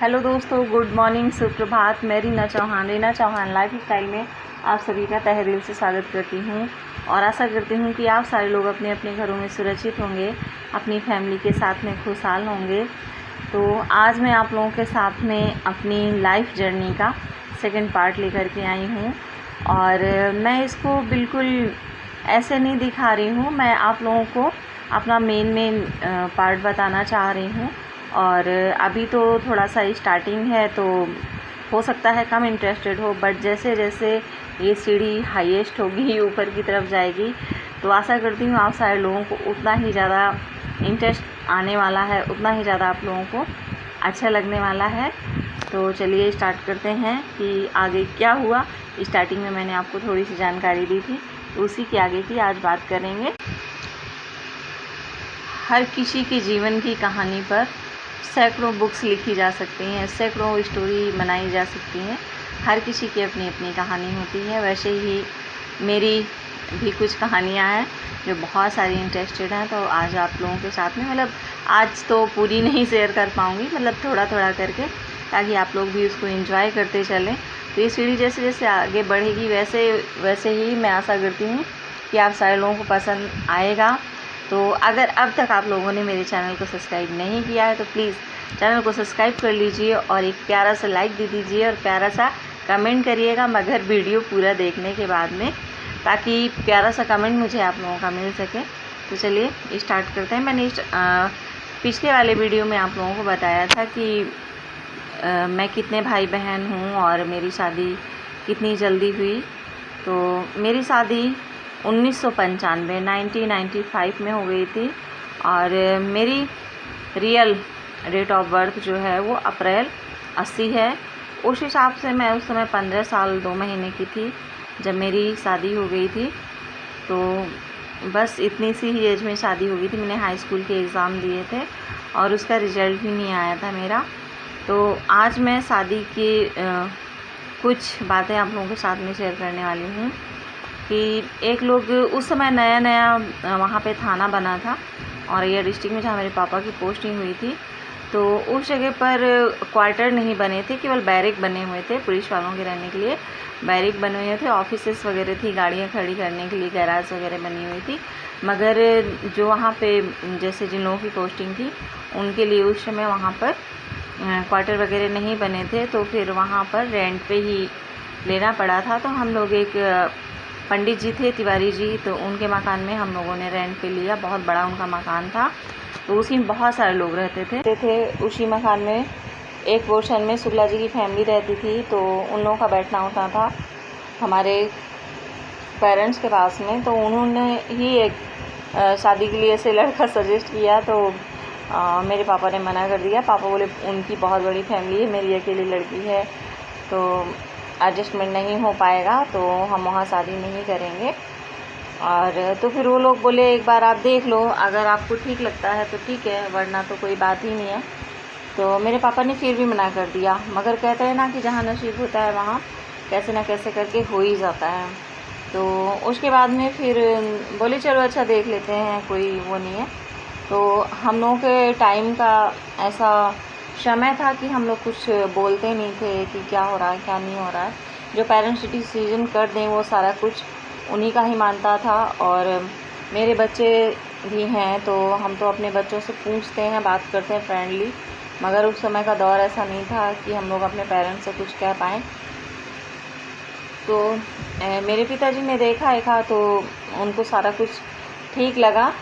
Hello दोस्तों, good morning, सुप्रभात। मैं रीना चौहान लाइफ स्टाइल में आप सभी का तहे दिल से स्वागत करती हूँ और आशा करती हूँ कि आप सारे लोग अपने अपने घरों में सुरक्षित होंगे, अपनी फैमिली के साथ में खुशहाल होंगे। तो आज मैं आप लोगों के साथ में अपनी लाइफ जर्नी का सेकंड पार्ट लेकर के आई हूँ और मैं इसको बिल्कुल ऐसे नहीं दिखा रही हूँ। मैं आप लोगों को अपना मेन पार्ट बताना चाह रही हूँ और अभी तो थोड़ा सा स्टार्टिंग है, तो हो सकता है कम इंटरेस्टेड हो, बट जैसे जैसे ये सीढ़ी हाईएस्ट होगी, ऊपर की तरफ जाएगी, तो आशा करती हूँ आप सारे लोगों को उतना ही ज़्यादा इंटरेस्ट आने वाला है, उतना ही ज़्यादा आप लोगों को अच्छा लगने वाला है। तो चलिए स्टार्ट करते हैं कि आगे क्या हुआ। स्टार्टिंग में मैंने आपको थोड़ी सी जानकारी दी थी, तो उसी के आगे की आज बात करेंगे। हर किसी के जीवन की कहानी पर सैकड़ों बुक्स लिखी जा सकती हैं, सैकड़ों स्टोरी बनाई जा सकती हैं। हर किसी की अपनी अपनी कहानी होती है। वैसे ही मेरी भी कुछ कहानियाँ हैं जो बहुत सारी इंटरेस्टेड हैं, तो आज आप लोगों के साथ में, मतलब आज तो पूरी नहीं शेयर कर पाऊँगी, मतलब थोड़ा थोड़ा करके, ताकि आप लोग भी उसको एंजॉय करते चलें। तो ये सीढ़ी जैसे जैसे आगे बढ़ेगी वैसे वैसे ही मैं आशा करती हूँ कि आप सारे लोगों को पसंद आएगा। तो अगर अब तक आप लोगों ने मेरे चैनल को सब्सक्राइब नहीं किया है तो प्लीज़ चैनल को सब्सक्राइब कर लीजिए और एक प्यारा सा लाइक दे दीजिए और प्यारा सा कमेंट करिएगा, मगर वीडियो पूरा देखने के बाद में, ताकि प्यारा सा कमेंट मुझे आप लोगों का मिल सके। तो चलिए स्टार्ट करते हैं। मैंने पिछले वाले वीडियो में आप लोगों को बताया था कि मैं कितने भाई बहन हूँ और मेरी शादी कितनी जल्दी हुई। तो मेरी शादी 1995 में हो गई थी और मेरी रियल डेट ऑफ बर्थ जो है वो अप्रैल 80 है। उस हिसाब से मैं उस समय 15 साल 2 महीने की थी जब मेरी शादी हो गई थी। तो बस इतनी सी ही एज में शादी हो गई थी। मैंने हाई स्कूल के एग्ज़ाम दिए थे और उसका रिज़ल्ट भी नहीं आया था मेरा। तो आज मैं शादी की कुछ बातें आप लोगों के साथ में शेयर करने वाली हूँ कि एक लोग उस समय नया नया वहाँ पे थाना बना था और ये डिस्ट्रिक्ट में जहाँ मेरे पापा की पोस्टिंग हुई थी, तो उस जगह पर क्वार्टर नहीं बने थे, केवल बैरिक बने हुए थे। पुलिस वालों के रहने के लिए बैरिक बने हुए थे, ऑफिसेस वगैरह थी, गाड़ियाँ खड़ी करने के लिए गैराज वगैरह बनी हुई थी। मगर जो वहाँ पे जैसे जिन लोगों की पोस्टिंग थी उनके लिए उस समय वहाँ पर क्वार्टर वगैरह नहीं बने थे, तो फिर वहाँ पर रेंट पे ही लेना पड़ा था। तो हम लोग एक पंडित जी थे, तिवारी जी, तो उनके मकान में हम लोगों ने रेंट पे लिया। बहुत बड़ा उनका मकान था, तो उसी में बहुत सारे लोग रहते थे। उसी मकान में एक पोर्शन में शुक्ला जी की फैमिली रहती थी, तो उन लोगों का बैठना होता था हमारे पेरेंट्स के पास में। तो उन्होंने ही एक शादी के लिए ऐसे लड़का सजेस्ट किया, तो मेरे पापा ने मना कर दिया। पापा बोले उनकी बहुत बड़ी फैमिली है, मेरी अकेली लड़की है, तो एडजस्टमेंट नहीं हो पाएगा, तो हम वहाँ शादी नहीं करेंगे। और तो फिर वो लोग बोले एक बार आप देख लो, अगर आपको ठीक लगता है तो ठीक है, वरना तो कोई बात ही नहीं है। तो मेरे पापा ने फिर भी मना कर दिया, मगर कहते हैं ना कि जहाँ नसीब होता है वहाँ कैसे ना कैसे करके हो ही जाता है। तो उसके बाद में फिर बोले चलो अच्छा देख लेते हैं, कोई वो नहीं है। तो हम लोगों के टाइम का ऐसा समय था कि हम लोग कुछ बोलते नहीं थे कि क्या हो रहा है क्या नहीं हो रहा है। जो पेरेंट्स डिसीजन कर दें वो सारा कुछ उन्हीं का ही मानता था। और मेरे बच्चे भी हैं, तो हम तो अपने बच्चों से पूछते हैं, बात करते हैं फ्रेंडली, मगर उस समय का दौर ऐसा नहीं था कि हम लोग अपने पेरेंट्स से कुछ कह पाएँ। तो मेरे पिताजी ने देखा तो उनको सारा कुछ ठीक लगा,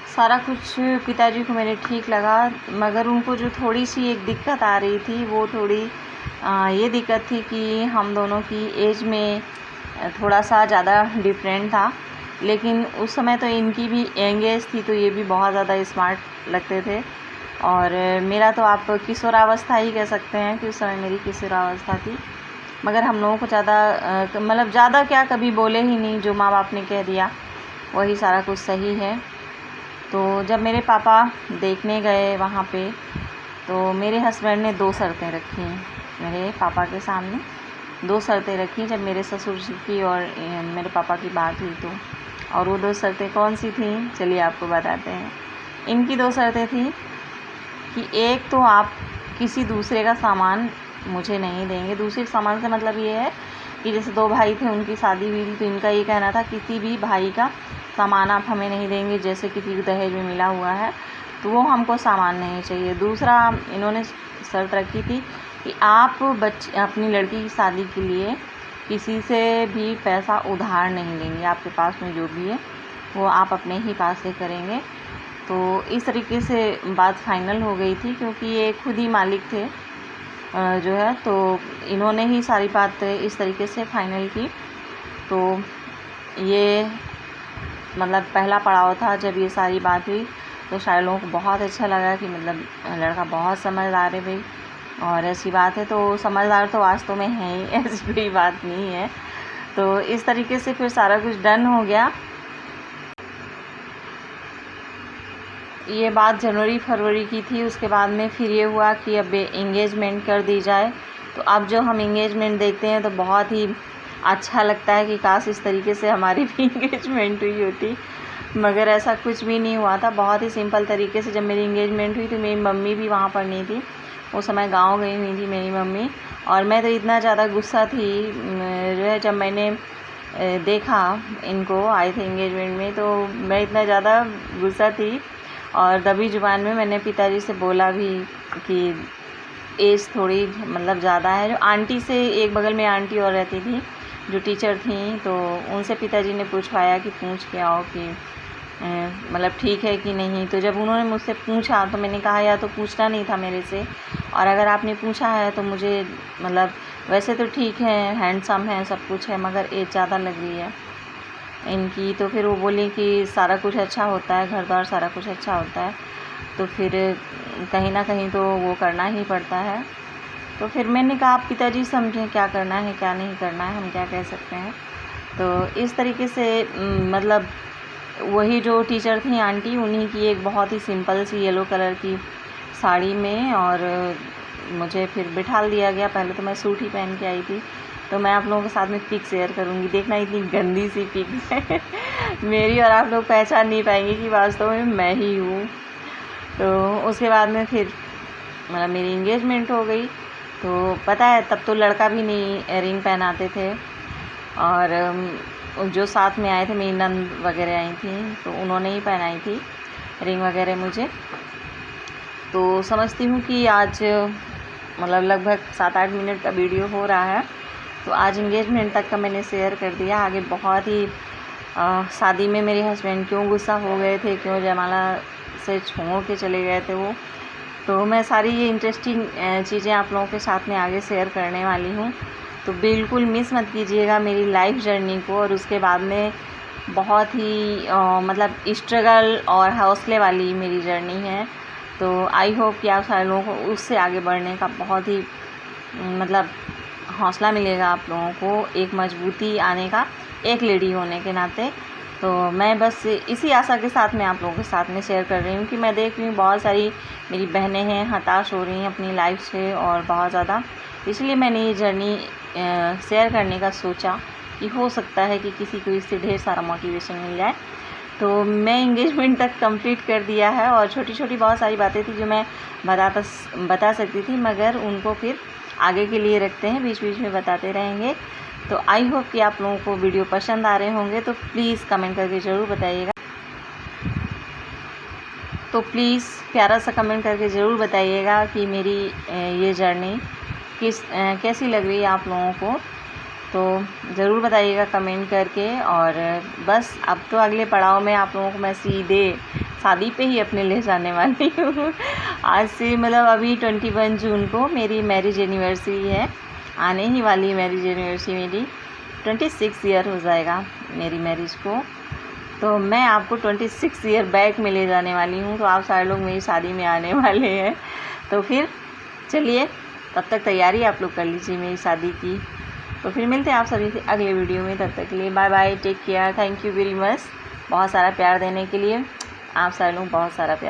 सारा कुछ पिताजी को मेरे ठीक लगा। मगर उनको जो थोड़ी सी एक दिक्कत आ रही थी, वो थोड़ी ये दिक्कत थी कि हम दोनों की एज में थोड़ा सा ज़्यादा डिफरेंट था। लेकिन उस समय तो इनकी भी यंग एज थी, तो ये भी बहुत ज़्यादा स्मार्ट लगते थे। और मेरा तो आप किशोरावस्था ही कह सकते हैं कि उस समय मेरी किशोरावस्था थी। मगर हम लोगों को ज़्यादा मतलब ज़्यादा क्या कभी बोले ही नहीं, जो माँ बाप ने कह दिया वही सारा कुछ सही है। तो जब मेरे पापा देखने गए वहाँ पे, तो मेरे हस्बैंड ने 2 शर्तें रखी मेरे पापा के सामने। 2 शर्तें रखी जब मेरे ससुर जी की और मेरे पापा की बात हुई तो। और वो 2 शर्तें कौन सी थीं, चलिए आपको बताते हैं। इनकी 2 शर्तें थीं कि एक तो आप किसी दूसरे का सामान मुझे नहीं देंगे। दूसरे सामान से मतलब ये है कि जैसे 2 भाई थे, उनकी शादी हुई थी, तो इनका ये कहना था किसी भी भाई का सामान आप हमें नहीं देंगे, जैसे किसी को दहेज में मिला हुआ है तो वो हमको सामान नहीं चाहिए। दूसरा इन्होंने शर्त रखी थी कि आप अपनी लड़की की शादी के लिए किसी से भी पैसा उधार नहीं लेंगे, आपके पास में जो भी है वो आप अपने ही पास से करेंगे। तो इस तरीके से बात फाइनल हो गई थी, क्योंकि ये खुद ही मालिक थे जो है, तो इन्होंने ही सारी बात इस तरीके से फाइनल की। तो ये मतलब पहला पड़ाव था जब ये सारी बात हुई, तो सारे लोगों को बहुत अच्छा लगा कि मतलब लड़का बहुत समझदार है भाई। और ऐसी बात है तो समझदार तो वास्तव में है ही, ऐसी कोई बात नहीं है। तो इस तरीके से फिर सारा कुछ डन हो गया। ये बात जनवरी-फरवरी की थी। उसके बाद में फिर ये हुआ कि अब एंगेजमेंट कर दी जाए। तो अब जो हम एंगेजमेंट देखते हैं तो बहुत ही अच्छा लगता है कि काश इस तरीके से हमारी भी एंगेजमेंट हुई होती, मगर ऐसा कुछ भी नहीं हुआ था। बहुत ही सिंपल तरीके से जब मेरी एंगेजमेंट हुई तो मेरी मम्मी भी वहाँ पर नहीं थी, उस समय गांव गई हुई थी मेरी मम्मी। और मैं तो इतना ज़्यादा गुस्सा थी जो है, जब मैंने देखा इनको आए थे एंगेजमेंट में, तो मैं इतना ज़्यादा गुस्सा थी। और दबी ज़ुबान में मैंने पिताजी से बोला भी कि एज थोड़ी मतलब ज़्यादा है। जो आंटी से, एक बगल में आंटी और रहती थी जो टीचर थी, तो उनसे पिताजी ने पूछवाया कि पूछ के आओ कि मतलब ठीक है कि नहीं। तो जब उन्होंने मुझसे पूछा तो मैंने कहा या तो पूछना नहीं था मेरे से, और अगर आपने पूछा है तो मुझे मतलब वैसे तो ठीक है, हैंडसम है, सब कुछ है, मगर एज ज़्यादा लग रही है इनकी। तो फिर वो बोली कि सारा कुछ अच्छा होता है, घर द्वार सारा कुछ अच्छा होता है, तो फिर कहीं ना कहीं तो वो करना ही पड़ता है। तो फिर मैंने कहा आप पिताजी समझें क्या करना है क्या नहीं करना है, हम क्या कह सकते हैं। तो इस तरीके से मतलब वही जो टीचर थी आंटी, उन्हीं की एक बहुत ही सिंपल सी येलो कलर की साड़ी में और मुझे फिर बिठा दिया गया। पहले तो मैं सूट ही पहन के आई थी, तो मैं आप लोगों के साथ में पिक शेयर करूँगी, देखना इतनी गंदी सी पिक है मेरी, और आप लोग पहचान नहीं पाएंगे कि वास्तव में मैं ही हूँ। तो उसके बाद में फिर मतलब मेरी एंगेजमेंट हो गई। तो पता है तब तो लड़का भी नहीं रिंग पहनाते थे, और जो साथ में आए थे मेरी नंद वगैरह आई थी, तो उन्होंने ही पहनाई थी रिंग वगैरह मुझे। तो समझती हूँ कि आज मतलब लगभग 7-8 मिनट का वीडियो हो रहा है, तो आज एंगेजमेंट तक का मैंने शेयर कर दिया। आगे बहुत ही शादी में मेरे हस्बैंड क्यों गुस्सा हो गए थे, क्यों जयमाला से छोड़ के चले गए थे वो, तो मैं सारी ये इंटरेस्टिंग चीज़ें आप लोगों के साथ में आगे शेयर करने वाली हूँ। तो बिल्कुल मिस मत कीजिएगा मेरी लाइफ जर्नी को। और उसके बाद में बहुत ही मतलब स्ट्रगल और हौसले वाली मेरी जर्नी है। तो आई होप कि आप सारे लोगों को उससे आगे बढ़ने का बहुत ही मतलब हौसला मिलेगा, आप लोगों को एक मजबूती आने का, एक लेडी होने के नाते। तो मैं बस इसी आशा के साथ में आप लोगों के साथ में शेयर कर रही हूँ कि मैं देख रही हूँ बहुत सारी मेरी बहनें हैं हताश हो रही हैं अपनी लाइफ से और बहुत ज़्यादा, इसलिए मैंने ये जर्नी शेयर करने का सोचा कि हो सकता है कि किसी को इससे ढेर सारा मोटिवेशन मिल जाए। तो मैं एंगेजमेंट तक कंप्लीट कर दिया है, और छोटी छोटी बहुत सारी बातें थी जो मैं बता सकती थी, मगर उनको फिर आगे के लिए रखते हैं, बीच बीच में बताते रहेंगे। तो आई होप कि आप लोगों को वीडियो पसंद आ रहे होंगे, तो प्लीज़ कमेंट करके ज़रूर बताइएगा। तो प्लीज़ प्यारा सा कमेंट करके ज़रूर बताइएगा कि मेरी ये जर्नी कैसी लग रही है आप लोगों को। तो ज़रूर बताइएगा कमेंट करके। और बस अब तो अगले पड़ाव में आप लोगों को मैं सीधे शादी पे ही अपने ले जाने वाली हूँ। आज से मतलब अभी 21 जून को मेरी मैरिज एनिवर्सरी है, आने ही वाली मैरिज एनिवर्सरी मेरी 26 ईयर हो जाएगा मेरी मैरिज को। तो मैं आपको 26 ईयर बैक में ले जाने वाली हूँ। तो आप सारे लोग मेरी शादी में आने वाले हैं, तो फिर चलिए तब तक तैयारी आप लोग कर लीजिए मेरी शादी की। तो फिर मिलते हैं आप सभी से अगले वीडियो में, तब तक के लिए bye bye, take care, thank you very much बहुत सारा प्यार देने के लिए। आप सारे लोग बहुत सारा प्यार